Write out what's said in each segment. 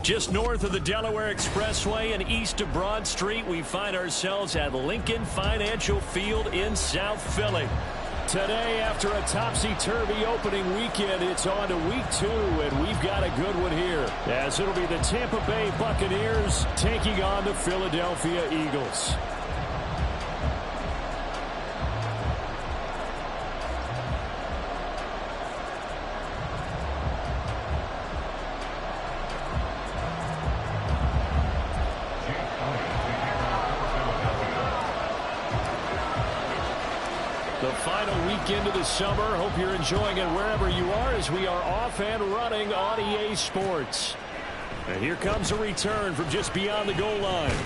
Just north of the Delaware Expressway and east of Broad Street, we find ourselves at Lincoln Financial Field in South Philly. Today, after a topsy-turvy opening weekend, it's on to week 2, and we've got a good one here, as it'll be the Tampa Bay Buccaneers taking on the Philadelphia Eagles. The final weekend of the summer. Hope you're enjoying it wherever you are as we are off and running on EA Sports. And here comes a return from just beyond the goal line.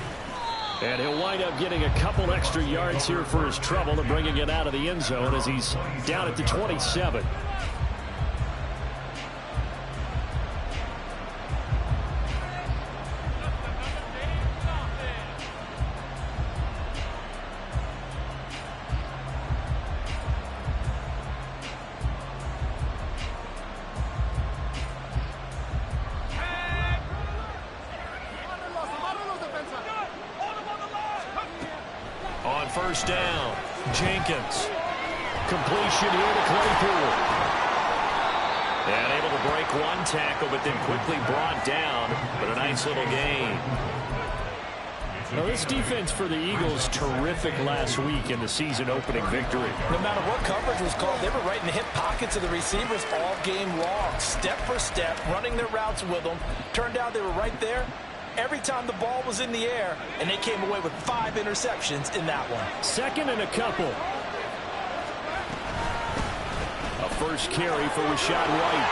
And he'll wind up getting a couple extra yards here for his trouble and bringing it out of the end zone as he's down at the 27. On first down, Jenkins. Completion here to Claypool. And able to break one tackle, but then quickly brought down. But a nice little gain. Now this defense for the Eagles, terrific last week in the season-opening victory. No matter what coverage was called, they were right in the hip pockets of the receivers all game long. Step for step, running their routes with them. Turned out they were right there every time the ball was in the air, and they came away with 5 interceptions in that one. Second and a couple. A first carry for Rashad White.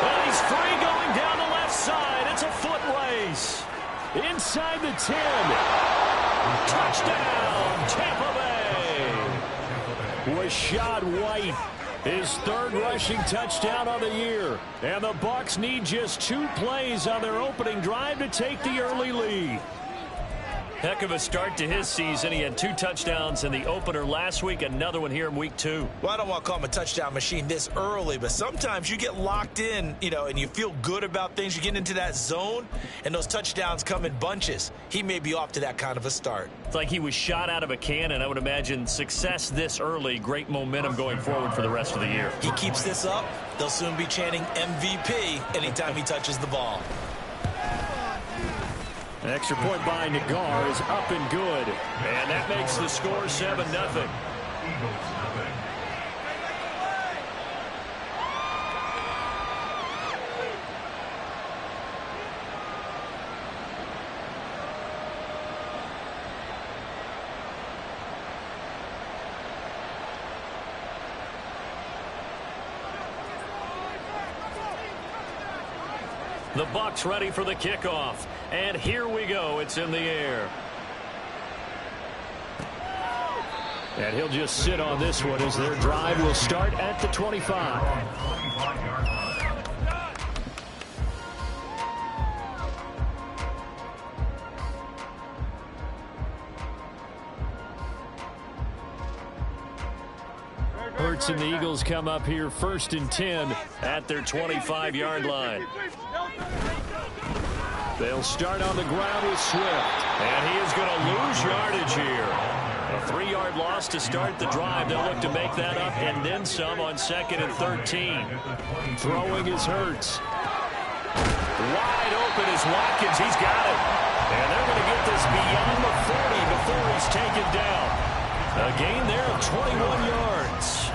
And he's free going down the left side. It's a foot race. Inside the 10. Touchdown, Tampa Bay. Rashad White, his 3rd rushing touchdown of the year. And the Bucs need just 2 plays on their opening drive to take the early lead. Heck of a start to his season. He had 2 touchdowns in the opener last week, another one here in week 2. Well, I don't want to call him a touchdown machine this early, but sometimes you get locked in, and you feel good about things. You get into that zone, and those touchdowns come in bunches. He may be off to that kind of a start. It's like he was shot out of a cannon. I would imagine success this early, great momentum going forward for the rest of the year. He keeps this up, they'll soon be chanting MVP anytime he touches the ball. An extra point by Nagar is up and good. And that makes the score 7-0. The Bucs ready for the kickoff. And here we go. It's in the air. And he'll just sit on this one as their drive will start at the 25. Hurts and the Eagles come up here 1st and 10 at their 25-yard line. They'll start on the ground with Swift. And he is going to lose yardage here. A 3-yard loss to start the drive. They'll look to make that up and then some on 2nd and 13. Throwing is Hurts. Wide open is Watkins. He's got it. And they're going to get this beyond the 40 before he's taken down. A gain there of 21 yards.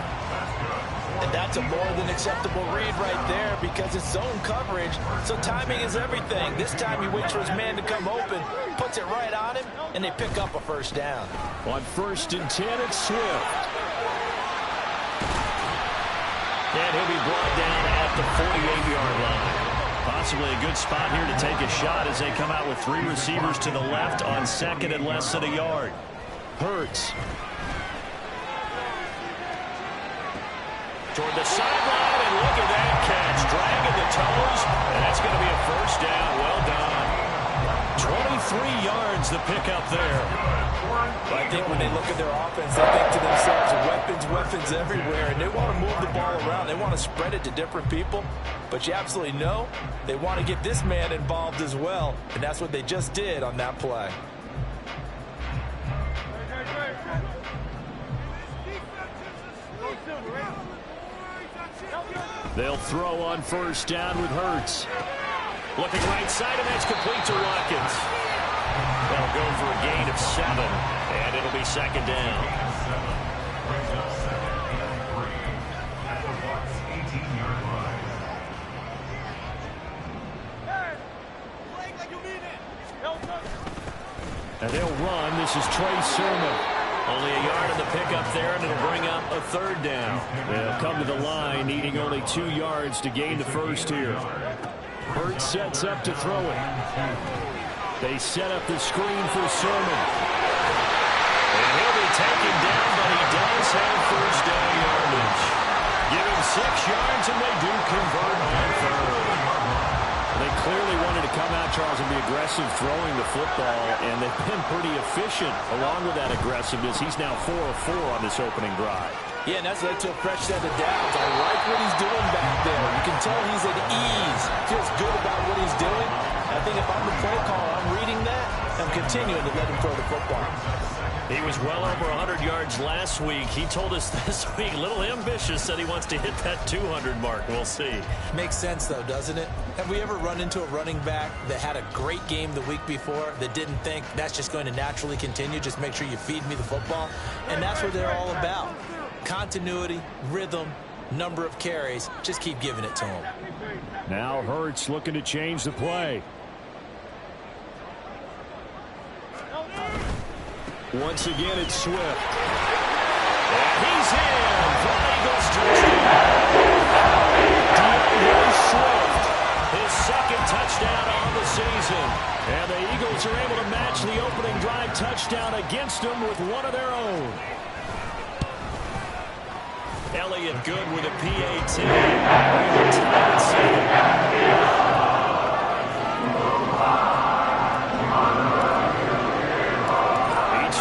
And that's a more than acceptable read right there because it's zone coverage, so timing is everything. This time he waits for his man to come open, puts it right on him, and they pick up a first down. On 1st and 10, it's Swift. And he'll be brought down at the 48-yard line. Possibly a good spot here to take a shot as they come out with 3 receivers to the left on 2nd and less than a yard. Hurts. Toward the sideline, and look at that catch. Dragging the toes, and that's going to be a first down. Well done. 3 yards to pick up there. I think when they look at their offense, they think to themselves, weapons everywhere, and they want to move the ball around. They want to spread it to different people, but you absolutely know they want to get this man involved as well, and that's what they just did on that play. They'll throw on first down with Hurts. Looking right side, and that's complete to Watkins. They'll go for a gain of 7, and it'll be second down. And they'll run. This is Trey Sermon. Only a yard on the pickup there, and it'll bring up a third down. They'll come to the line, needing only 2 yards to gain the first here. Hurts sets up to throw it. They set up the screen for Sermon. And he'll be taken down, but he does have first down yardage. Give him 6 yards, and they do convert on third. They clearly wanted to come out, Charles, and be aggressive throwing the football, and they've been pretty efficient along with that aggressiveness. He's now 4 of 4 on this opening drive. Yeah, and that's led to a fresh set of downs. I like what he's doing back there. You can tell he's at ease. Feels good about what he's doing. I think if I'm the play caller, I'm reading that. I'm continuing to let him throw the football. He was well over 100 yards last week. He told us this week, a little ambitious, said he wants to hit that 200 mark. We'll see. Makes sense, though, doesn't it? Have we ever run into a running back that had a great game the week before that didn't think that's just going to naturally continue? Just make sure you feed me the football. And that's what they're all about. Continuity, rhythm, number of carries. Just keep giving it to him. Now Hurts looking to change the play. Once again, it's Swift. And he's in for Eagles touchdown. DeAndre Swift, his second touchdown on the season. And the Eagles are able to match the opening drive touchdown against them with one of their own. Elliott good with a PAT. Tied at 7.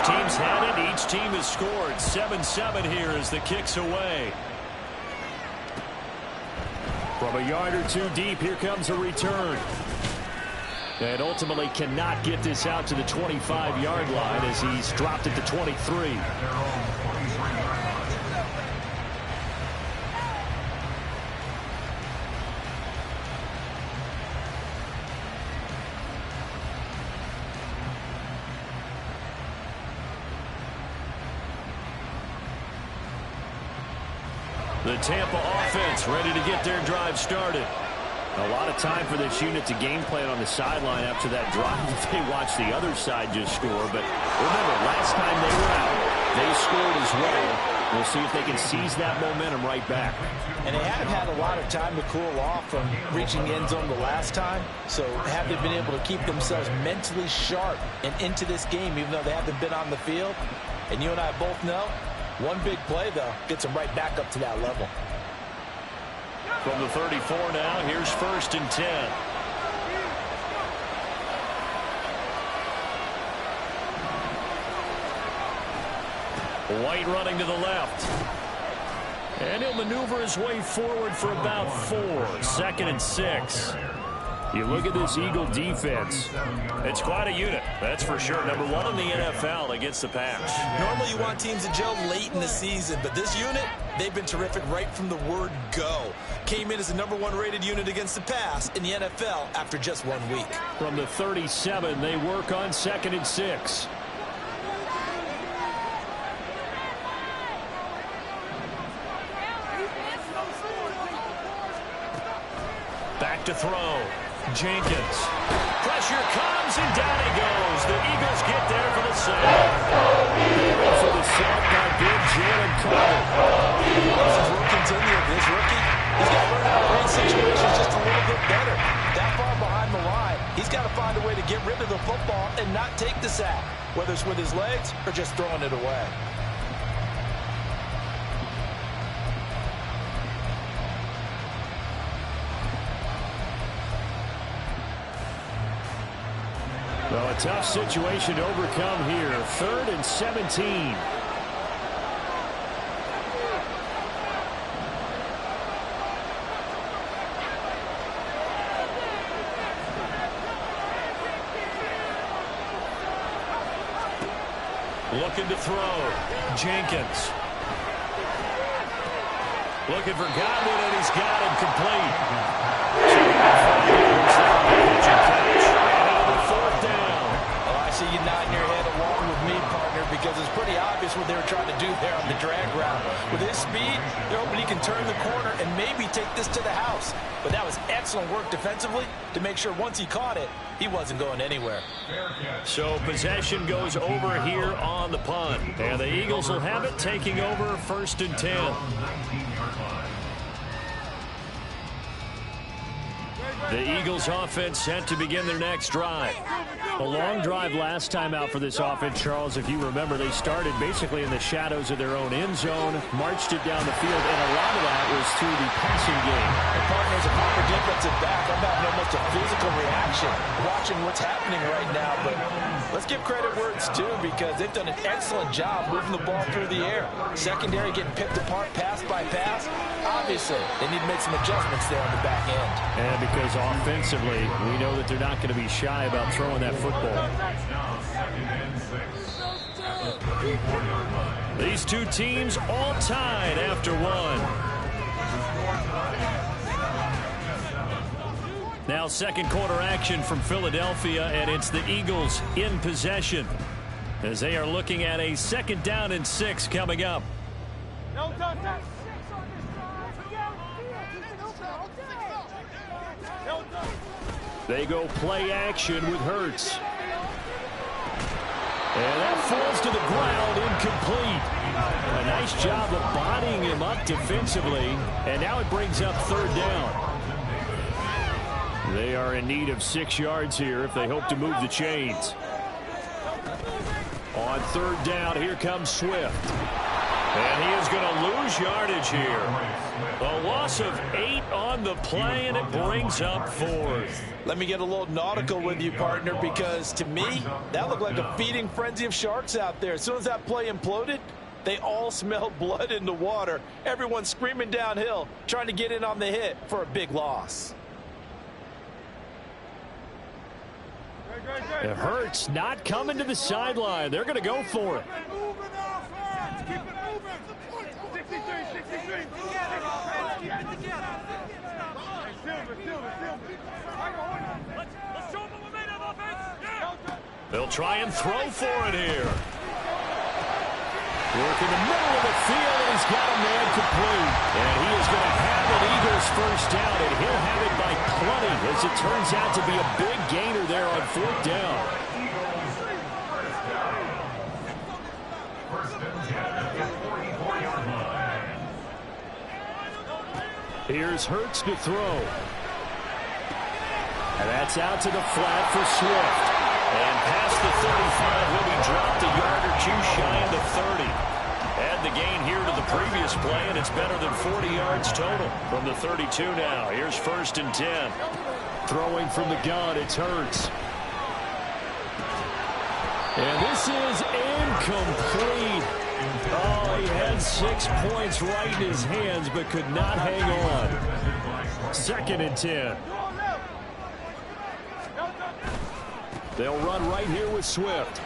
Team's had it. Each team has scored. 7-7 here as the kick's away. From a yard or two deep, here comes a return. And ultimately cannot get this out to the 25-yard line as he's dropped it to 23. The Tampa offense ready to get their drive started. A lot of time for this unit to game plan on the sideline after that drive. They watched the other side just score. But remember, last time they were out, they scored as well. We'll see if they can seize that momentum right back. And they haven't had a lot of time to cool off from reaching the end zone the last time. So have they been able to keep themselves mentally sharp and into this game, even though they haven't been on the field? And you and I both know, one big play, though, gets them right back up to that level. From the 34 now, here's 1st and 10. White running to the left. And he'll maneuver his way forward for about 4. 2nd and 6. You look at this Eagle defense. It's quite a unit, that's for sure. Number 1 in the NFL against the pass. Normally you want teams to gel late in the season, but this unit, they've been terrific right from the word go. Came in as the number 1 rated unit against the pass in the NFL after just 1 week. From the 37, they work on 2nd and 6. Back to throw. Jenkins. Pressure comes, and down he goes. The Eagles get there for the save. For the sack by big Jalen Carter. This will continue. This rookie, he's got to learn how to read situations just a little bit better. That far behind the line, he's got to find a way to get rid of the football and not take the sack, whether it's with his legs or just throwing it away. Well, a tough situation to overcome here. 3rd and 17. Looking to throw. Jenkins. Looking for Godwin, and he's got him complete. Another 4th down. Well, I see you nodding your head along with me, partner, because it's pretty obvious what they were trying to do there on the drag route. With his speed, they're hoping he can turn the corner and maybe take this to the house. But that was excellent work defensively to make sure once he caught it, he wasn't going anywhere. So possession goes over here on the punt. And the Eagles will have it, taking over 1st and 10. The Eagles offense set to begin their next drive. A long drive last time out for this offense, Charles. If you remember, they started basically in the shadows of their own end zone, marched it down the field, and a lot of that was through the passing game. The partner's a proper defensive back. I'm having almost a physical reaction watching what's happening right now. But let's give credit where it's due, because they've done an excellent job moving the ball through the air. Secondary getting picked apart pass by pass. Obviously, they need to make some adjustments there on the back end. And because offensively, we know that they're not going to be shy about throwing that football. These two teams all tied after one. Now 2nd quarter action from Philadelphia, and it's the Eagles in possession as they are looking at a 2nd down and 6 coming up. They go play action with Hurts. And that falls to the ground, incomplete. A nice job of bodying him up defensively, and now it brings up 3rd down. They are in need of 6 yards here if they hope to move the chains. On 3rd down, here comes Swift. And he is going to lose yardage here. A loss of 8 on the play, and it brings up 4th. Let me get a little nautical with you, partner, because to me, that looked like a feeding frenzy of sharks out there. As soon as that play imploded, they all smelled blood in the water. Everyone screaming downhill, trying to get in on the hit for a big loss. It hurts not coming to the sideline. They're going to go for it. They'll try and throw for it here. Work in the middle of the field, and he's got a man complete. And he is going to have an Eagles 1st down, and he'll have it by plenty, as it turns out to be a big gainer there on 4th down. Here's Hurts to throw. And that's out to the flat for Swift. And past the 35, will be dropped a yard or 2 shy of the 30. Add the gain here to the previous play, and it's better than 40 yards total from the 32 now. Here's 1st and 10. Throwing from the gun, it's Hurts. And this is incomplete. Oh, he had 6 points right in his hands, but could not hang on. 2nd and 10. They'll run right here with Swift.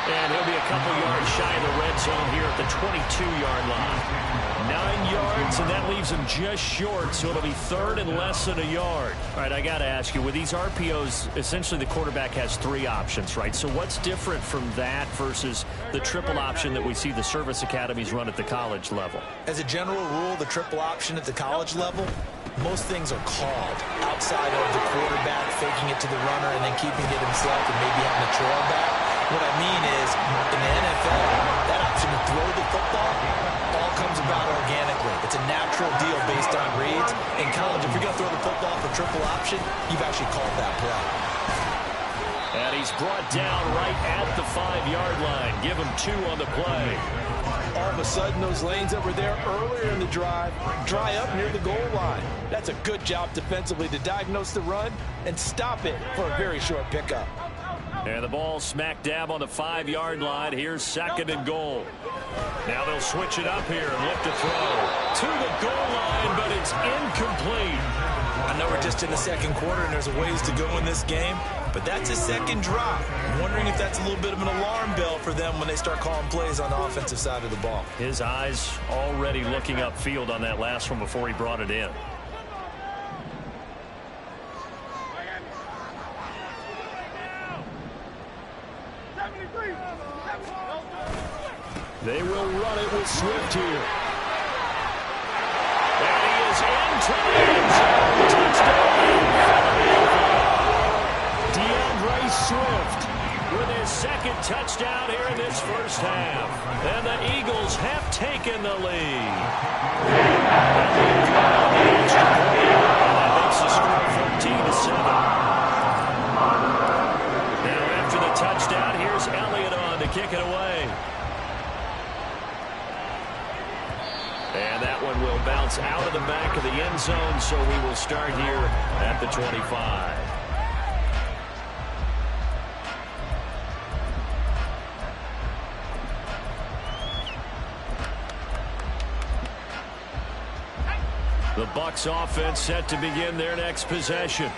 And he'll be a couple yards shy of the red zone here at the 22-yard line. 9 yards, and that leaves him just short, so it'll be 3rd and less than a yard. All right, I got to ask you, with these RPOs, essentially the quarterback has 3 options, right? So what's different from that versus the triple option that we see the service academies run at the college level? As a general rule, the triple option at the college level, most things are called outside of the quarterback faking it to the runner and then keeping it himself and maybe having a trail back. What I mean is, in the NFL, that option to throw the football all comes about organically. It's a natural deal based on reads. In college, if you're going to throw the football for triple option, you've actually called that play. And he's brought down right at the 5-yard line. Give him 2 on the play. All of a sudden, those lanes that were there earlier in the drive dry up near the goal line. That's a good job defensively to diagnose the run and stop it for a very short pickup. And the ball smack dab on the 5-yard line. Here's 2nd and goal. Now they'll switch it up here and look to throw. To the goal line, but it's incomplete. I know we're just in the second quarter and there's a ways to go in this game, but that's a second drop. I'm wondering if that's a little bit of an alarm bell for them when they start calling plays on the offensive side of the ball. His eyes already looking upfield on that last one before he brought it in. They will run it with Swift here. And he is into the end zone. Touchdown. DeAndre Swift with his 2nd touchdown here in this first half. And the Eagles have taken the lead. That makes the score 14-7. Now after the touchdown, here's Elliott on to kick it away. And that one will bounce out of the back of the end zone, so we will start here at the 25. The Bucs offense set to begin their next possession.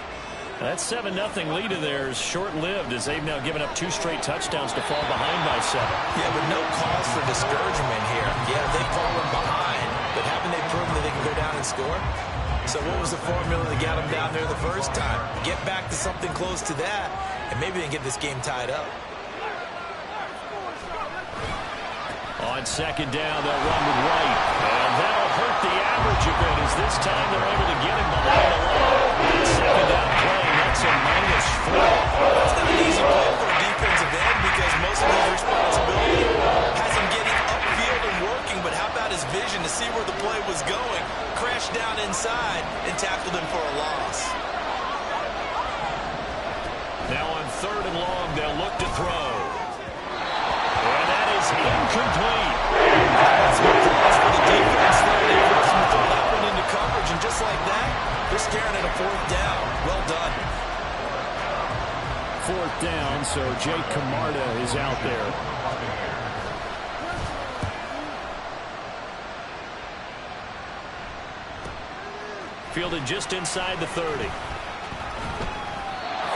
That 7-0 lead of theirs short-lived as they've now given up 2 straight touchdowns to fall behind by 7. Yeah, but no cause for discouragement here. Yeah, they've fallen behind, but haven't they proven that they can go down and score? So what was the formula that got them down there the first time? Get back to something close to that, and maybe they can get this game tied up. On 2nd down, they'll run with White, and that'll hurt the average a bit as this time they're able to get him behind the line. And 2nd down play, that's a -4. That's not an easy play for a defensive end because most of his responsibility has him getting upfield and working, but how about his vision to see where the play was going, crashed down inside, and tackled him for a loss. Now on 3rd and long, they'll look to throw. And that is incomplete. That's what calls for the defense there. They force him to throw that one into coverage, and just like that, they're staring at a 4th down. Well done. 4th down, so Jake Camarda is out there. Fielded just inside the 30.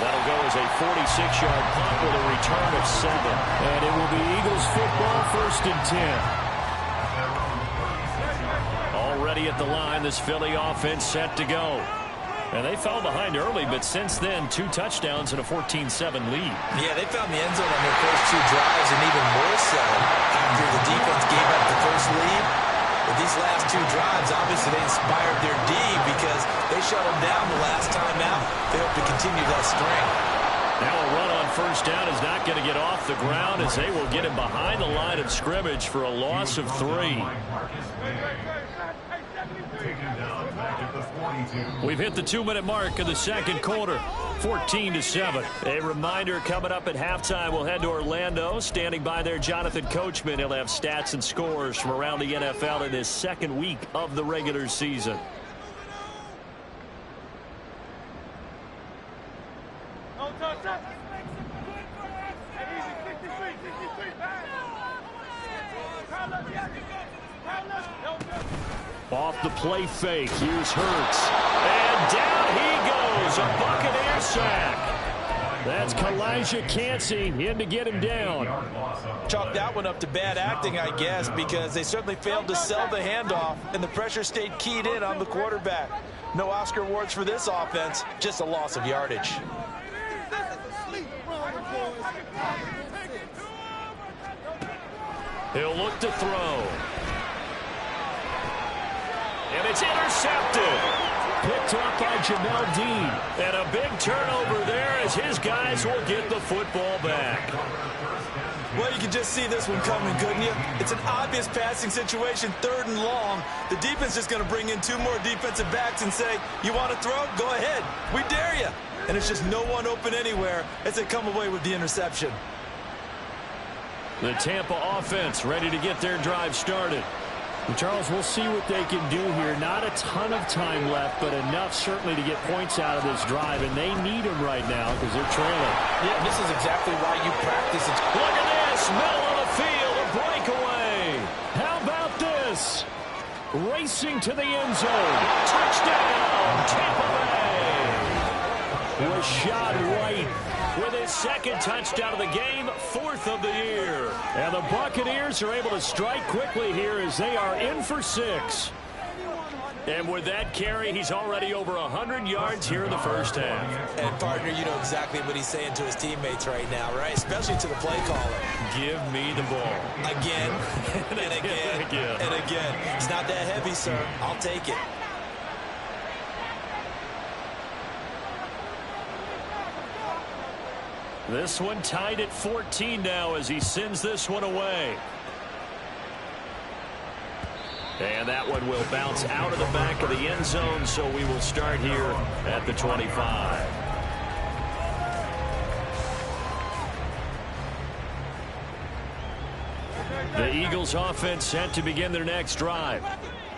That'll go as a 46-yard punt with a return of 7. And it will be Eagles football 1st and 10. Already at the line, this Philly offense set to go. And they fell behind early, but since then, 2 touchdowns and a 14-7 lead. Yeah, they found the end zone on their first 2 drives, and even more so after the defense gave up the first lead. But these last 2 drives, obviously they inspired their D because they shut them down the last time out. They hope to continue that string. Now a run on 1st down is not going to get off the ground as they will get him behind the line of scrimmage for a loss of 3. We've hit the 2-minute mark of the second quarter, 14-7. A reminder coming up at halftime, we'll head to Orlando. Standing by there, Jonathan Coachman. He'll have stats and scores from around the NFL in this second week of the regular season. Off the play fake, here's Hurts. And down he goes, a Buccaneer sack. That's Kalijah Cansey in to get him down. Chalk that one up to bad acting, I guess, because they certainly failed to sell the handoff, and the pressure stayed keyed in on the quarterback. No Oscar awards for this offense, just a loss of yardage. He'll look to throw. And it's intercepted. picked up by Jamel Dean. And a big turnover there as his guys will get the football back. Well, you can just see this one coming, couldn't you? It's an obvious passing situation, 3rd and long. The defense is going to bring in 2 more defensive backs and say, you want to throw? Go ahead. We dare you. And it's just no one open anywhere as they come away with the interception. The Tampa offense ready to get their drive started. And Charles, we'll see what they can do here. Not a ton of time left, but enough certainly to get points out of this drive, and they need them right now because they're trailing. Yeah, this is exactly why you practice it. Look at this, middle of the field, a breakaway. How about this? Racing to the end zone. Touchdown, Tampa Bay. Rashad White with his 2nd touchdown of the game, 4th of the year. And the Buccaneers are able to strike quickly here as they are in for 6. And with that carry, he's already over 100 yards here in the first half. And, partner, you know exactly what he's saying to his teammates right now, right? Especially to the play caller. Give me the ball. Again, and again, and again. It's not that heavy, sir. I'll take it. This one tied at 14 now as he sends this one away. And that one will bounce out of the back of the end zone, so we will start here at the 25. The Eagles offense set to begin their next drive.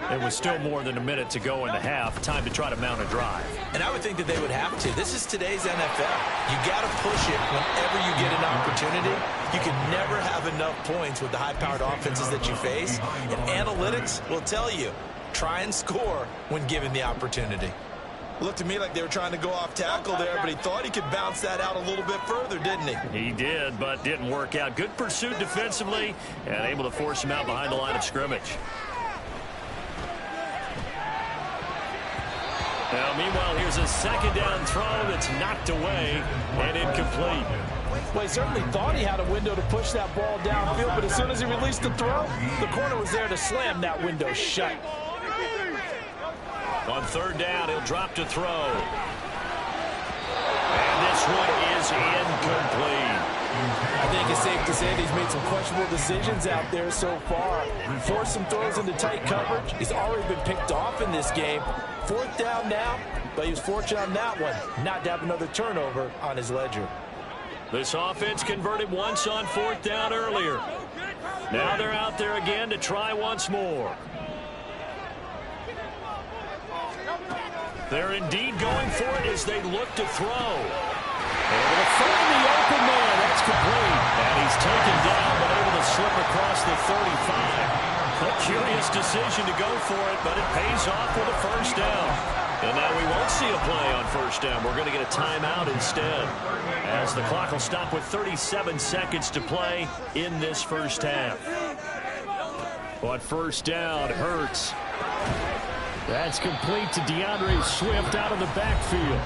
And with still more than a minute to go in the half, time to try to mount a drive. And I would think that they would have to. This is today's NFL. You got to push it whenever you get an opportunity. You can never have enough points with the high-powered offenses that you face. And analytics will tell you, try and score when given the opportunity. Looked to me like they were trying to go off tackle there, but he thought he could bounce that out a little bit further, didn't he? He did, but didn't work out. Good pursuit defensively and able to force him out behind the line of scrimmage. Now, meanwhile, here's a 2nd down throw that's knocked away and incomplete. Well, he certainly thought he had a window to push that ball downfield, but as soon as he released the throw, the corner was there to slam that window shut. On 3rd down, he'll drop to throw. And this one is incomplete. I think it's safe to say that he's made some questionable decisions out there so far. Forced some throws into tight coverage. He's already been picked off in this game. 4th down now, but he was fortunate on that one not to have another turnover on his ledger. This offense converted once on 4th down earlier. Now they're out there again to try once more. They're indeed going for it as they look to throw. Able to find the open man. That's complete. And he's taken down, but able to slip across the 35. A curious decision to go for it, but it pays off with a 1st down. And now we won't see a play on 1st down. We're going to get a timeout instead, as the clock will stop with 37 seconds to play in this 1st half. On 1st down, Hurts. That's complete to DeAndre Swift out of the backfield.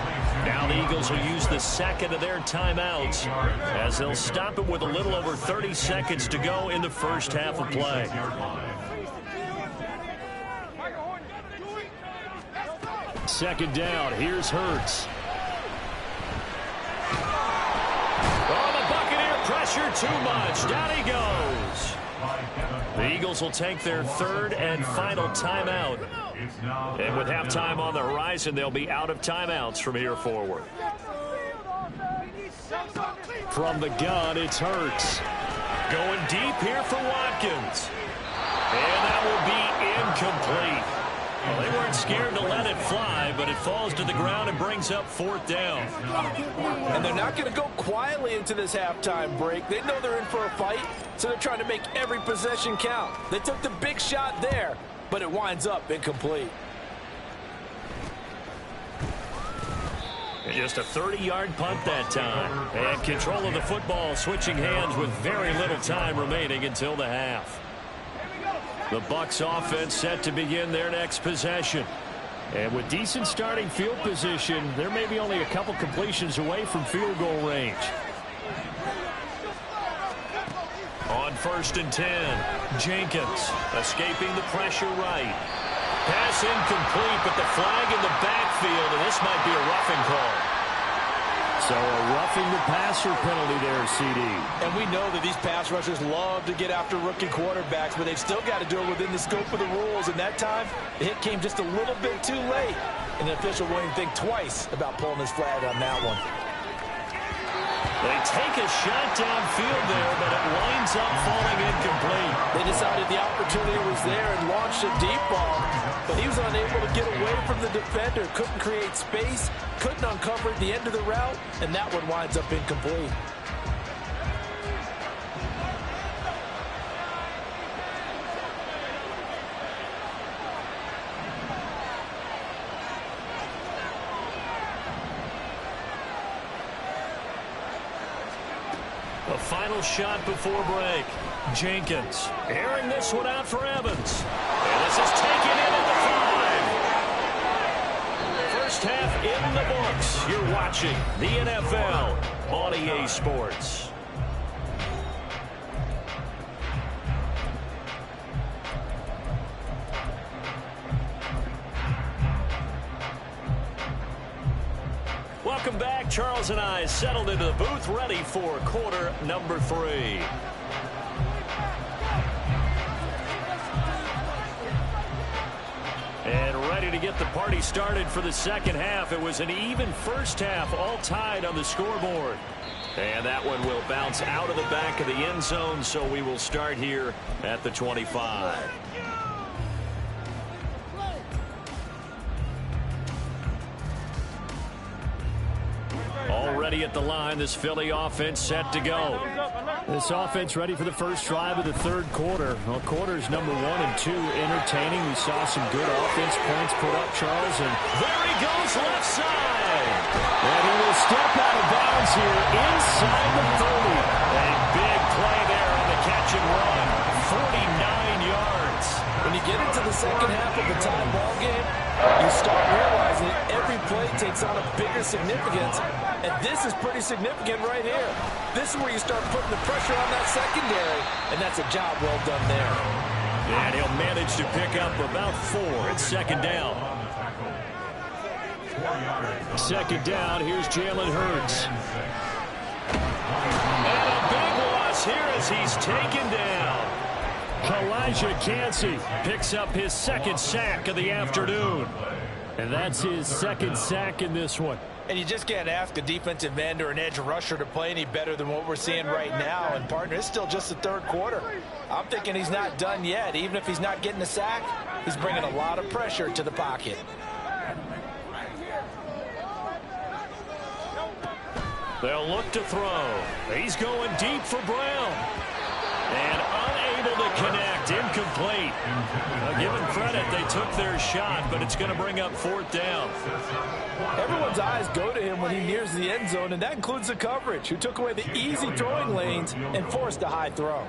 Now the Eagles will use the 2nd of their timeouts as they'll stop it with a little over 30 seconds to go in the 1st half of play. Second down, here's Hurts. Oh, the Buccaneer pressure too much. Down he goes. The Eagles will take their 3rd and final timeout. And with halftime on the horizon, they'll be out of timeouts from here forward. From the gun, it's Hurts. Going deep here for Watkins. And that will be incomplete. Well, they weren't scared to let it fly, but it falls to the ground and brings up 4th down. And they're not going to go quietly into this halftime break. They know they're in for a fight, so they're trying to make every possession count. They took the big shot there, but it winds up incomplete. Just a 30-yard punt that time. And control of the football, switching hands with very little time remaining until the half. The Bucs offense set to begin their next possession. And with decent starting field position, there may be only a couple completions away from field goal range. On 1st and 10, Jenkins escaping the pressure right. Pass incomplete, but the flag in the backfield, and this might be a roughing call. So a roughing the passer penalty there, CD. And we know that these pass rushers love to get after rookie quarterbacks, but they've still got to do it within the scope of the rules. And that time, the hit came just a little bit too late. And the official won't even think twice about pulling his flag on that one. They take a shot downfield there, but it winds up falling incomplete. They decided the opportunity was there and launched a deep ball, but he was unable to get away from the defender, couldn't create space, couldn't uncover the end of the route, and that one winds up incomplete. A final shot before break. Jenkins airing this one out for Evans. And this is taken in at the 5. First half in the books. You're watching the NFL on EA Sports. Welcome back. Charles and I settled into the booth, ready for quarter number 3. And ready to get the party started for the second half. It was an even first half, all tied on the scoreboard. And that one will bounce out of the back of the end zone, so we will start here at the 25. Already at the line, this Philly offense set to go. This offense ready for the first drive of the third quarter. Well, quarters number 1 and 2 entertaining. We saw some good offense points put up, Charles. And there he goes left side. And he will step out of bounds here inside the 30. A big play there on the catch and run. 49 yards. When you get into the second half of a tie ball game, you start realizing every play takes on a bigger significance. And this is pretty significant right here. This is where you start putting the pressure on that secondary, and that's a job well done there. And he'll manage to pick up about 4 at second down. Second down, here's Jalen Hurts. And a big loss here as he's taken down. Elijah Cansey picks up his second sack of the afternoon. And that's his second sack in this one. And you just can't ask a defensive end or an edge rusher to play any better than what we're seeing right now. And, partner, it's still just the third quarter. I'm thinking he's not done yet. Even if he's not getting a sack, he's bringing a lot of pressure to the pocket. They'll look to throw. He's going deep for Brown. And unable to connect. Incomplete. Give him credit. They took their shot, but it's going to bring up 4th down. Everyone's eyes go to him when he nears the end zone, and that includes the coverage, who took away the easy throwing lanes and forced a high throw.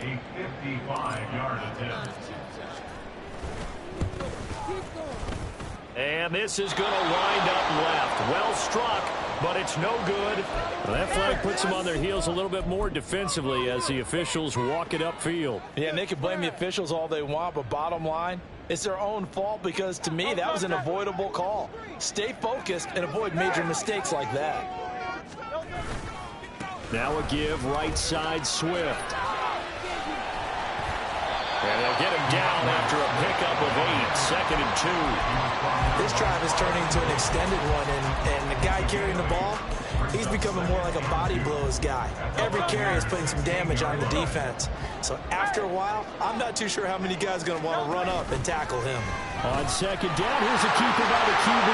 And this is going to wind up left. Well struck, but it's no good. Well, that flag puts them on their heels a little bit more defensively as the officials walk it upfield. Yeah, and they can blame the officials all they want, but bottom line, it's their own fault because, to me, that was an avoidable call. Stay focused and avoid major mistakes like that. Now a give right side Swift. And they'll get him down after a pickup of 8, 2nd and 2. This drive is turning into an extended one, and the guy carrying the ball, he's becoming more like a body blows guy. Every carry is putting some damage on the defense. So after a while, I'm not too sure how many guys are going to want to run up and tackle him. On second down, here's a keeper by the QB.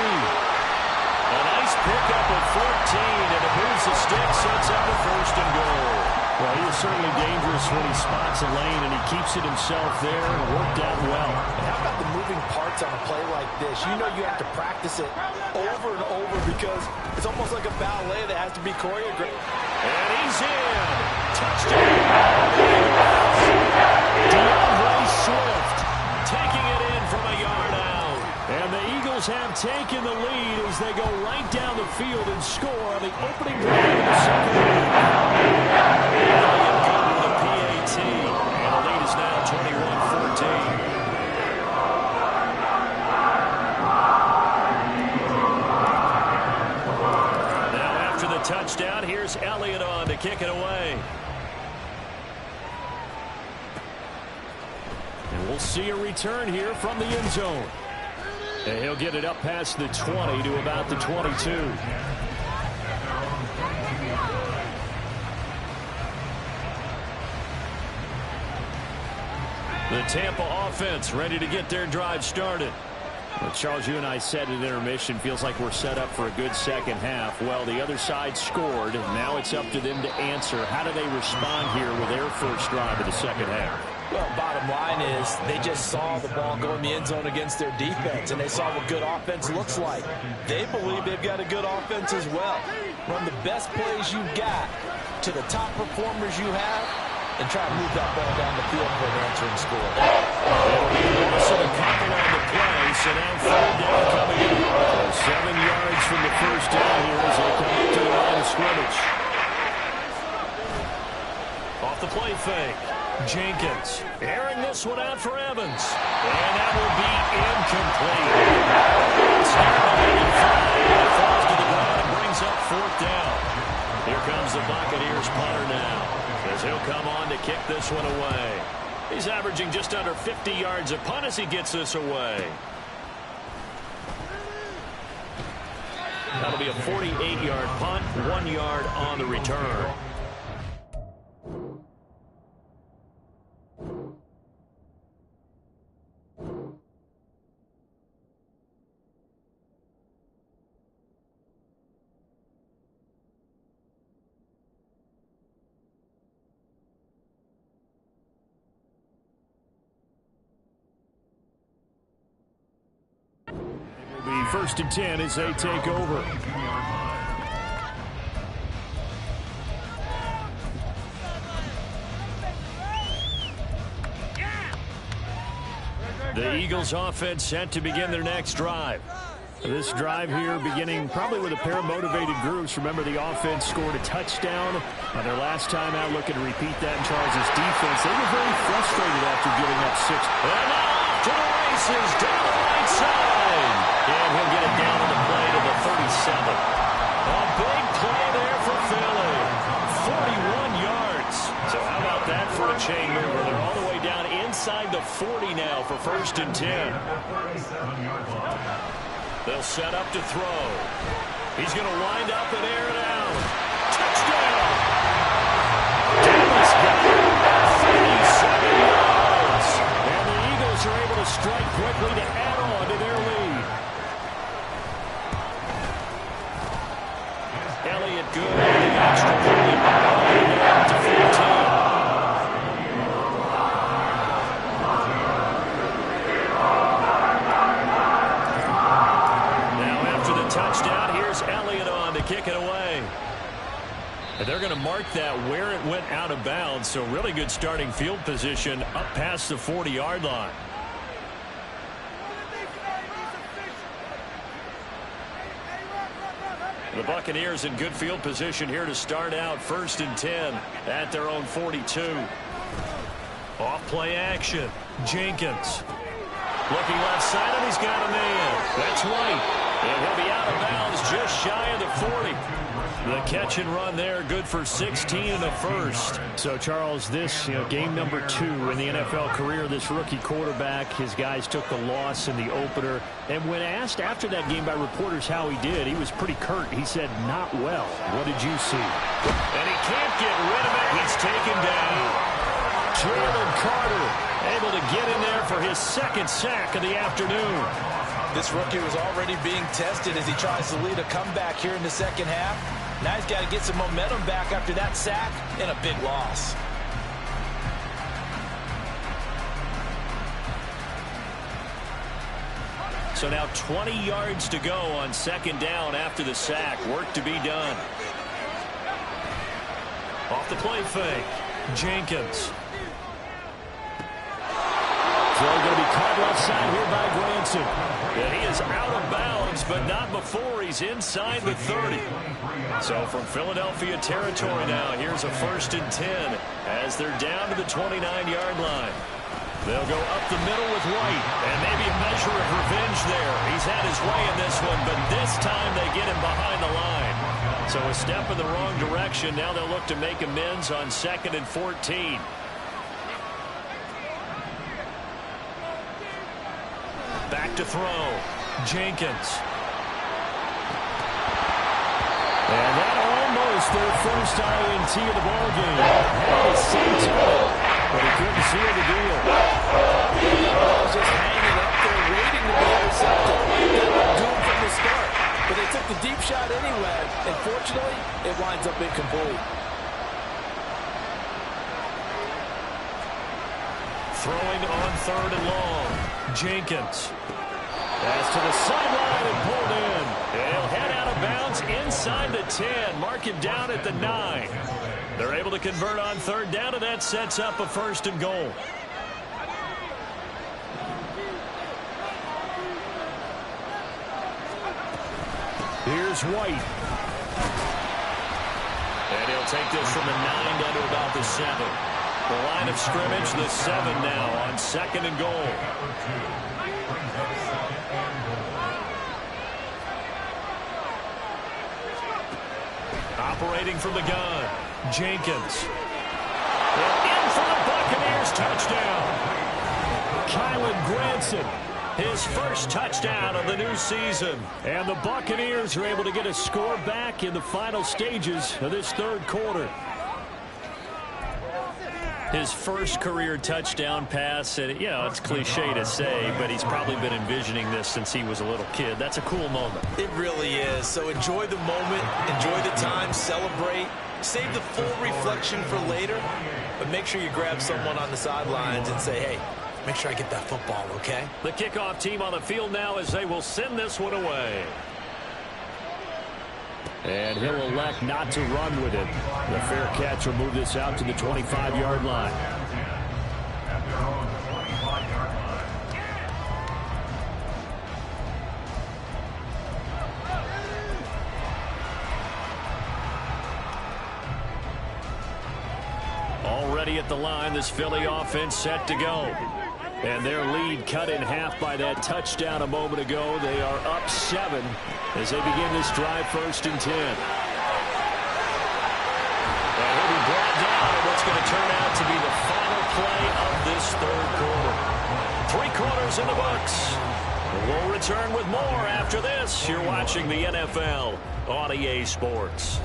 A nice pickup of 14, and it moves the stick, sets up a 1st and goal. Well, he is certainly dangerous when he spots a lane, and he keeps it himself there, and it worked out well. And how about the moving parts on a play like this? You know you have to practice it over and over because it's almost like a ballet that has to be choreographed. And he's in. Touchdown. DeAndre Swift taking it in from a yard out. And the Eagles have taken the lead as they go right down the field and score on the opening drive of the second half. The PAT, and the lead is now 21-14. the touchdown, here's Elliott on to kick it away. And we'll see a return here from the end zone. And he'll get it up past the 20 to about the 22. The Tampa offense ready to get their drive started. Well, Charles, you and I said at intermission, feels like we're set up for a good second half. Well, the other side scored. Now it's up to them to answer. How do they respond here with their first drive of the second half? Well, bottom line is they just saw the ball go in the end zone against their defense, and they saw what good offense looks like. They believe they've got a good offense as well. Run the best plays you've got to the top performers you have, and try to move that ball down the field for an answering score. It'll be a loss of a couple on the play, so now third down coming in. So 7 yards from the first down here as they come up to the line of scrimmage. Off the play fake. Jenkins airing this one out for Evans. And that will be incomplete. It falls to the ground and brings up fourth down. Here comes the Buccaneers punter now, as he'll come on to kick this one away. He's averaging just under 50 yards a punt as he gets this away. That'll be a 48-yard punt, 1 yard on the return. First and 10 as they take over. The Eagles offense set to begin their next drive. This drive here beginning probably with a pair of motivated groups. Remember, the offense scored a touchdown on their last time out, looking to repeat that in Charles' defense. They were very frustrated after giving up 6. And now off to the races down the right side. And he'll get it down on the play to the 37. A big play there for Philly. 41 yards. So how about that for a chain mover? They're all the way down inside the 40 now for first and 10. They'll set up to throw. He's going to wind up and air it out. Touchdown! Dallas got it. 37 yards. And the Eagles are able to strike quickly to add on to their lead. Elliott good with the extra point. To 14. Touchdown. Here's Elliott on to kick it away. And they're going to mark that where it went out of bounds. So really good starting field position up past the 40-yard line. The Buccaneers in good field position here to start out first and 10 at their own 42. Off play action. Jenkins. Looking left side, and he's got a man. That's White. And he'll be out of bounds just shy of the 40. The catch and run there, good for 16 and a first. So, Charles, this game number 2 in the NFL career, this rookie quarterback, his guys took the loss in the opener. And when asked after that game by reporters how he did, he was pretty curt. He said, not well. What did you see? And he can't get rid of it. He's taken down. Jalen Carter able to get in there for his second sack of the afternoon. This rookie was already being tested as he tries to lead a comeback here in the second half. Now he's got to get some momentum back after that sack and a big loss. So now 20 yards to go on second down after the sack. Work to be done. Off the play fake. Jenkins. Throw going to be caught left side here by Granson. And he is out of bounds, but not before he's inside the 30. So from Philadelphia territory now, here's a first and 10 as they're down to the 29-yard line. They'll go up the middle with White, and maybe a measure of revenge there. He's had his way in this one, but this time they get him behind the line. So a step in the wrong direction. Now they'll look to make amends on 2nd and 14. Back to throw. Jenkins. And that almost their first INT of the ballgame. That was same time, but he couldn't seal the deal. The ball was just hanging up there, waiting to be intercepted. That would do it from the start. But they took the deep shot anyway, and fortunately, it winds up incomplete. Throwing on 3rd and long. Jenkins. Pass to the sideline and pulled in. He'll head out of bounds inside the 10. Mark him down at the 9. They're able to convert on 3rd down, and that sets up a 1st and goal. Here's White. And he'll take this from the 9 down to about the 7. The line of scrimmage, the 7 now on 2nd and goal. Operating from the gun, Jenkins. And in for the Buccaneers, touchdown. Kylan Granson. His first touchdown of the new season. And the Buccaneers are able to get a score back in the final stages of this 3rd quarter. His first career touchdown pass, and you know, it's cliche to say, but he's probably been envisioning this since he was a little kid. That's a cool moment. It really is. So enjoy the moment, enjoy the time, celebrate, save the full reflection for later, but make sure you grab someone on the sidelines and say, hey, make sure I get that football, okay? The kickoff team on the field now as they will send this one away. And he'll elect not to run with it. The fair catch will move this out to the 25-yard line. Already at the line, this Philly offense set to go. And their lead cut in half by that touchdown a moment ago. They are up 7 as they begin this drive, 1st and 10. And he'll be brought down in what's going to turn out to be the final play of this 3rd quarter. 3 quarters in the books. We'll return with more after this. You're watching the NFL on EA Sports.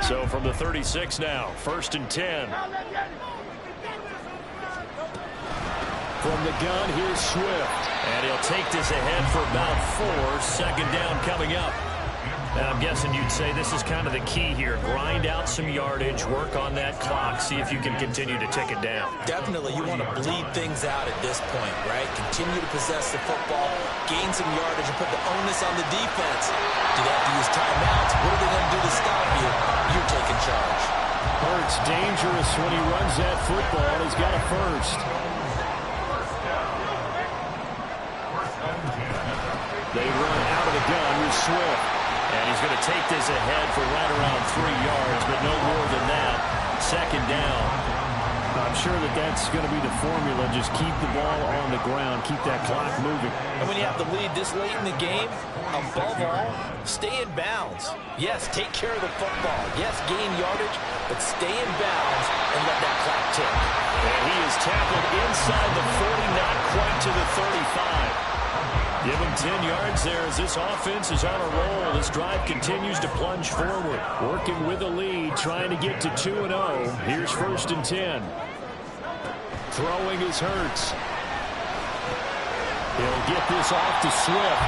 So from the 36 now, 1st and 10. From the gun, here's Swift. And he'll take this ahead for about 4. 2nd down coming up. And I'm guessing you'd say this is kind of the key here. Grind out some yardage, work on that clock, see if you can continue to tick it down. Definitely, you want to bleed things out at this point, right? Continue to possess the football, gain some yardage, and put the onus on the defense. Do they have to use timeouts? What are they going to do to stop you? You're taking charge. Hurts dangerous when he runs that football. He's got a 1st. They run out of the gun with Swift. And he's going to take this ahead for right around 3 yards, but no more than that. 2nd down. I'm sure that that's going to be the formula. Just keep the ball on the ground. Keep that clock moving. And when you have the lead this late in the game, above all, stay in bounds. Yes, take care of the football. Yes, gain yardage, but stay in bounds and let that clock tick. And he is tackled inside the 40, not quite to the 35. Give him 10 yards there as this offense is on a roll. This drive continues to plunge forward. Working with a lead, trying to get to 2-0. Here's 1st and 10. Throwing is Hurts. He'll get this off to Swift.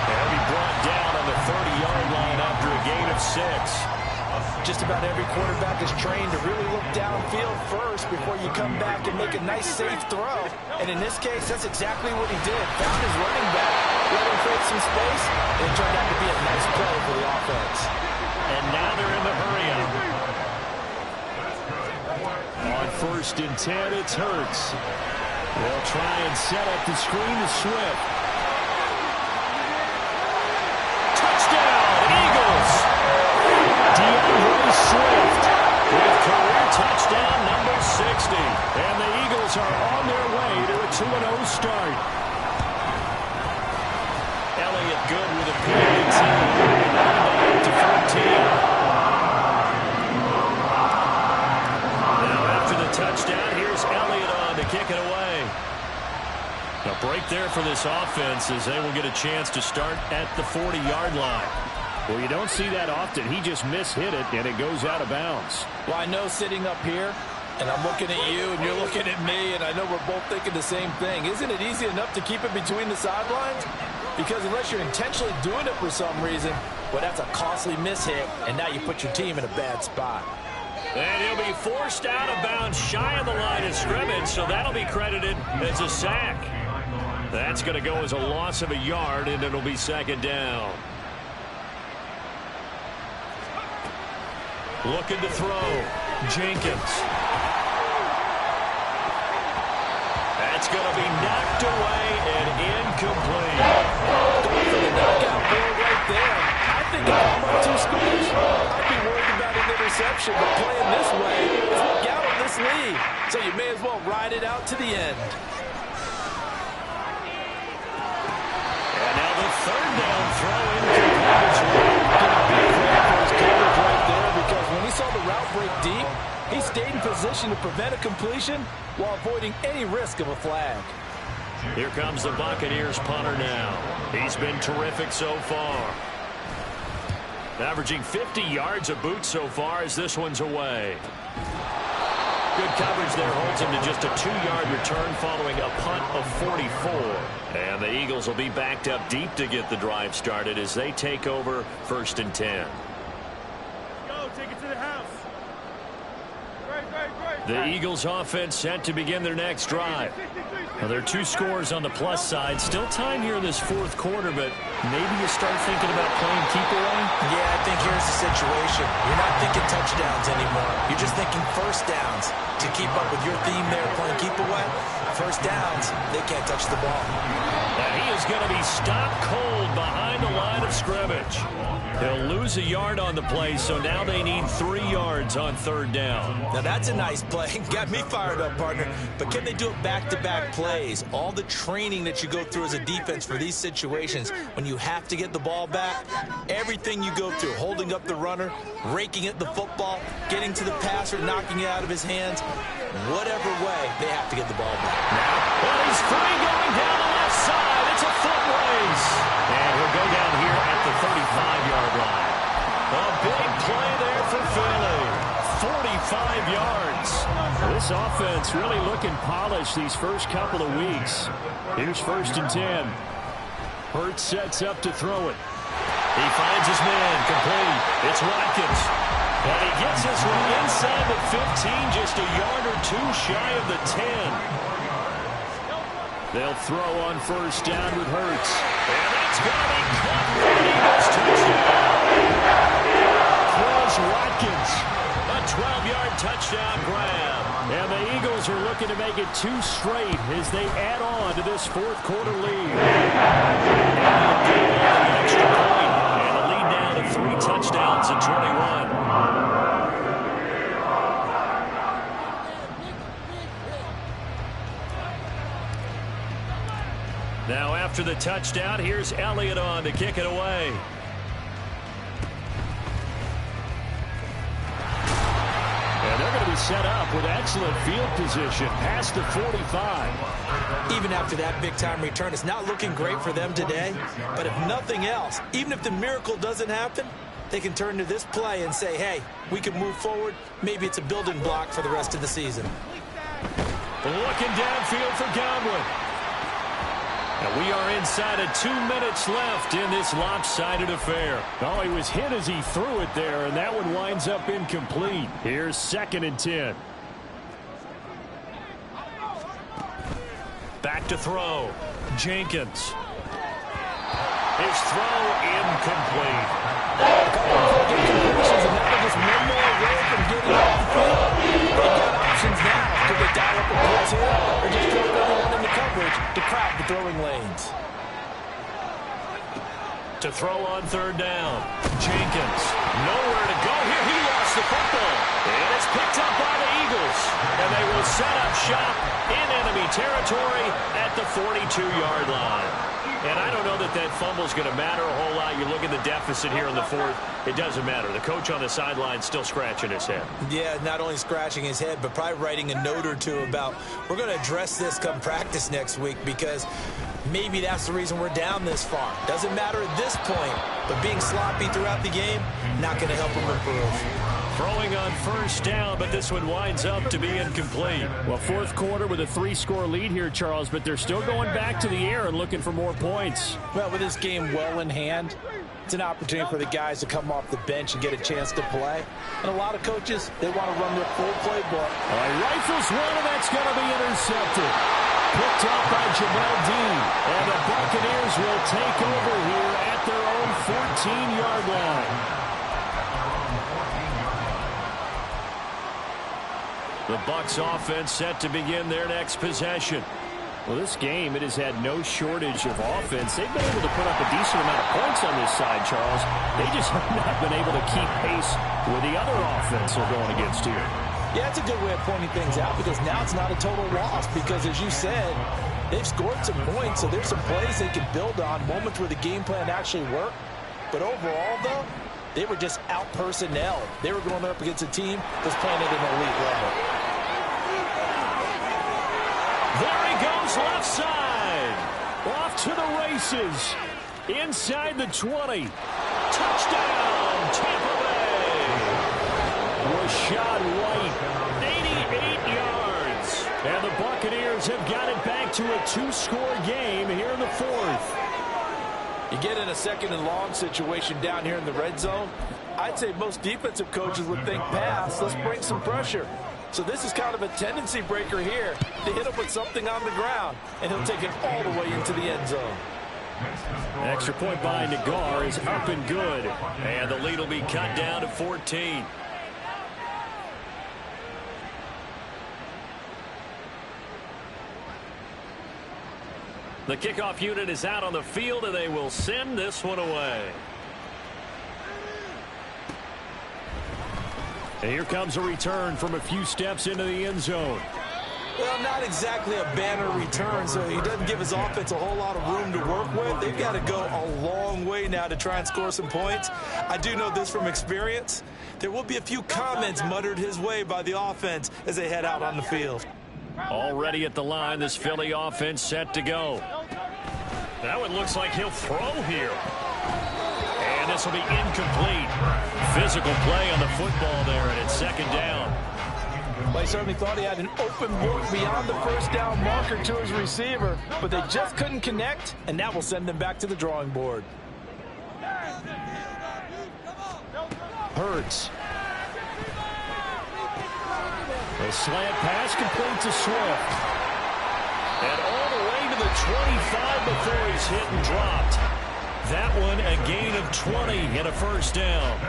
And he'll be brought down on the 30-yard line after a gain of 6. Just about every quarterback is trained to really look downfield first before you come back and make a nice, safe throw. And in this case, that's exactly what he did. Found his running back, let him create some space, and it turned out to be a nice play for the offense. And now first and 10. It's Hurts. They'll try and set up the screen to Swift. Touchdown, Eagles! DeAndre Swift with career touchdown number 60. And the Eagles are on their way to a 2-0 start. Elliott good with a PAT. Now to 14. Touchdown. Here's Elliott on to kick it away. A break there for this offense as they will get a chance to start at the 40-yard line. Well, you don't see that often. He just mishit it, and it goes out of bounds. Well, I know sitting up here, and I'm looking at you, and you're looking at me, and I know we're both thinking the same thing. Isn't it easy enough to keep it between the sidelines? Because unless you're intentionally doing it for some reason, well, that's a costly mishit, and now you put your team in a bad spot. And he'll be forced out of bounds shy of the line of scrimmage, so that'll be credited as a sack. That's going to go as a loss of a yard, and it'll be second down. Looking to throw. Jenkins. That's going to be knocked away and incomplete. Going for the knockout ball right there. I think if I'm up 2 scores, I'd be worried about an interception, but playing this way is what got him this lead. So you may as well ride it out to the end. And now the third down throw incomplete as well. Getting big credit for his coverage right there, because when he saw the route break deep, he stayed in position to prevent a completion while avoiding any risk of a flag. Here comes the Buccaneers punter now. He's been terrific so far. Averaging 50 yards a boot so far as this one's away. Good coverage there holds him to just a 2-yard return following a punt of 44. And the Eagles will be backed up deep to get the drive started as they take over first and 10. Go, take it to the house. The Eagles offense set to begin their next drive. Well, there are 2 scores on the plus side. Still time here in this fourth quarter, but maybe you start thinking about playing keep away? Yeah, I think here's the situation. You're not thinking touchdowns anymore. You're just thinking first downs. To keep up with your theme there, playing keep away, first downs, they can't touch the ball. And he is going to be stopped cold behind the line of scrimmage. He'll lose a yard on the play, so now they need 3 yards on third down. Now that's a nice play. Got me fired up, partner. But can they do it back-to-back plays? All the training that you go through as a defense for these situations, when you have to get the ball back, everything you go through, holding up the runner, raking at the football, getting to the passer, knocking it out of his hands, whatever way, they have to get the ball back. Well, he's free going down the left side. It's a foot race. And he'll go down here at the 35-yard line. A big play there for Philly. 45 yards. This offense really looking polished these first couple of weeks. Here's first and 10. Hurts sets up to throw it. He finds his man complete. It's Watkins. And he gets this one inside the 15, just a yard or 2 shy of the 10. They'll throw on first down with Hurts. And that's going to be caught for an Eagles touchdown. Chris Watkins. A 12-yard touchdown grab. And the Eagles are looking to make it 2 straight as they add on to this fourth quarter lead. An extra point. And the lead now to 3 touchdowns at 21. Now after the touchdown, here's Elliott on to kick it away. And they're going to be set up with excellent field position past the 45. Even after that big-time return, it's not looking great for them today. But if nothing else, even if the miracle doesn't happen, they can turn to this play and say, hey, we can move forward. Maybe it's a building block for the rest of the season. Looking downfield for Godwin. And we are inside of 2 minutes left in this lopsided affair. Oh, he was hit as he threw it there, and that one winds up incomplete. Here's second and 10. Back to throw. Jenkins. His throw incomplete. Incompletions, and that was just one more away from getting off the field. They've got options now to To throw on third down. Jenkins, nowhere to go here. He lost the football. And it's picked up by the Eagles. And they will set up shop in enemy territory at the 42-yard line. And I don't know that that fumble is going to matter a whole lot. You look at the deficit here in the fourth. It doesn't matter. The coach on the sideline still scratching his head. Yeah, not only scratching his head, but probably writing a note or two about we're going to address this come practice next week because maybe that's the reason we're down this far. Doesn't matter at this point, but being sloppy throughout the game, not going to help him improve. Throwing on first down, but this one winds up to be incomplete. Well, fourth quarter with a 3-score lead here, Charles, but they're still going back to the air and looking for more points. Well, with this game well in hand, it's an opportunity for the guys to come off the bench and get a chance to play. And a lot of coaches, they want to run their full playbook. All right, rifles one, and that's going to be intercepted. Picked up by Jamel Dean. And the Buccaneers will take over here at their own 14-yard line. The Bucs offense set to begin their next possession. Well, this game, it has had no shortage of offense. They've been able to put up a decent amount of points on this side, Charles. They just have not been able to keep pace with the other offense they're going against here. Yeah, it's a good way of pointing things out because now it's not a total loss because, as you said, they've scored some points, so there's some plays they can build on, moments where the game plan actually worked. But overall, though, they were just out-personnel. They were going up against a team that's playing at an elite level. There he goes, left side. Off to the races. Inside the 20. Touchdown, Tampa Bay. Rashad White, 88 yards. and the Buccaneers have got it back to a 2-score game here in the fourth. You get in a second and long situation down here in the red zone, I'd say most defensive coaches would think pass. Let's bring some pressure. So this is kind of a tendency breaker here to hit him with something on the ground, and he'll take it all the way into the end zone. An extra point by Nagar is up and good. And the lead will be cut down to 14. The kickoff unit is out on the field, and they will send this one away. And here comes a return from a few steps into the end zone. Well, not exactly a banner return, so he doesn't give his offense a whole lot of room to work with. They've got to go a long way now to try and score some points. I do know this from experience. There will be a few comments muttered his way by the offense as they head out on the field. Already at the line, this Philly offense set to go. That one looks like he'll throw here. And this will be incomplete. Physical play on the football there, and it's second down. Well, he certainly thought he had an open look beyond the first down marker to his receiver, but they just couldn't connect, and that will send them back to the drawing board. Hurts. A slant pass complete to Swift. And all the way to the 25 before he's hit and dropped. That one a gain of 20 and a first down.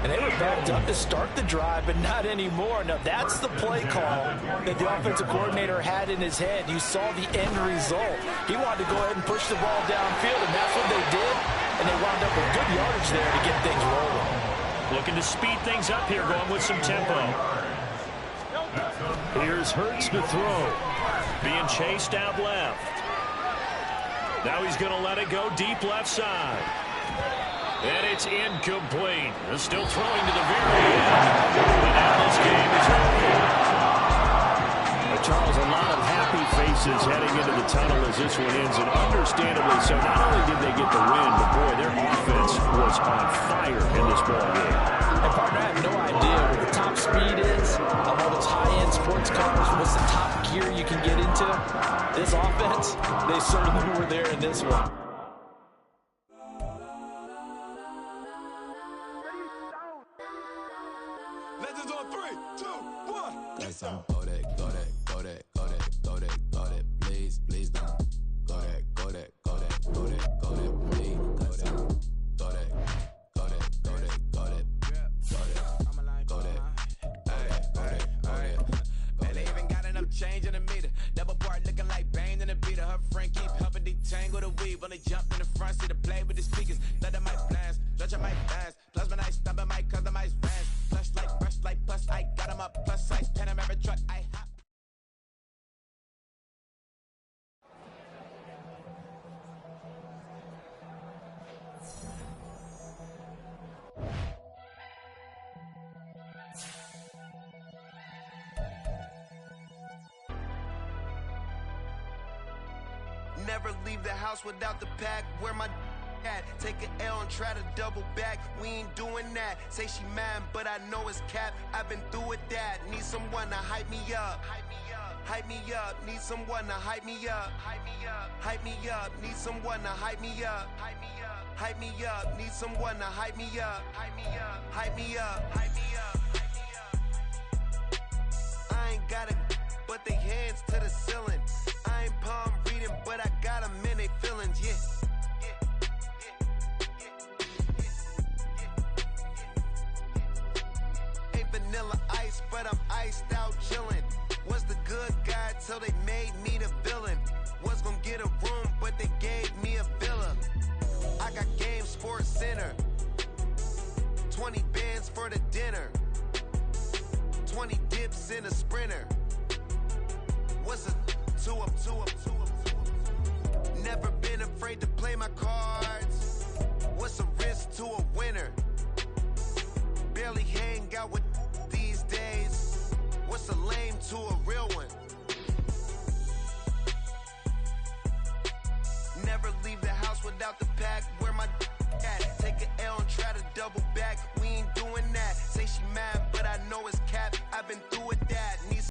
And they were backed up to start the drive, but not anymore. Now, that's the play call that the offensive coordinator had in his head. You saw the end result. He wanted to go ahead and push the ball downfield, and that's what they did. And they wound up with good yardage there to get things rolling. Looking to speed things up here, going with some tempo. Here's Hurts to throw. Being chased out left. Now he's going to let it go deep left side. And it's incomplete. They're still throwing to the very end. And now this game is over. Charles, a lot of happy faces heading into the tunnel as this one ends, and understandably so. Not only did they get the win, but boy, their offense was on fire in this ball game. And partner, I have no idea what the top speed is of all those high-end sports cars. What's the top gear you can get into? This offense, they certainly were there in this one. Legends on 3, 2, 1. Guess I'm go that, go that, go that, go that, go that, go that, please, please don't. Go that, go that, go that, go that, go that, please, go that, go that, go that, go that, go that, go that, go that, Man, they even got enough change in the meter. Double part looking like Bane in the beater. Her friend keep helping detangle the weave when they jump in the front. front seat to play with the speakers. Let them mic blast, judge my dance. Plus when I stop at my customize brands. Fresh like plus I got them up. Plus size Panamera truck I hop. Never leave the house without the pack. Where my at? Take an L and try to double back. We ain't doing that. Say she mad, but I know it's cap. I've been through with that. Need someone to hype me up. Hype me up. Need someone to hype me up. Hype me up. Need someone to hype me up. Hype me up. Need someone to hype me up. Hype me up. Hype me up. I ain't got it, but they hands to the ceiling. I ain't palm reading, but I got them in they feelings, yeah. Ain't vanilla ice, but I'm iced out chillin'. Was the good guy till they made me the villain. Was gonna get a room, but they gave me a villa. I got game Sports Center. 20 bands for the dinner. 20 dips in a sprinter. What's a 2 up? Never been afraid to play my cards. What's a risk to a winner? Barely hang out with these days. What's a lame to a real one? Never leave the house without the pack. Where my at? Take an L and try to double back. We ain't doing that. Say she mad,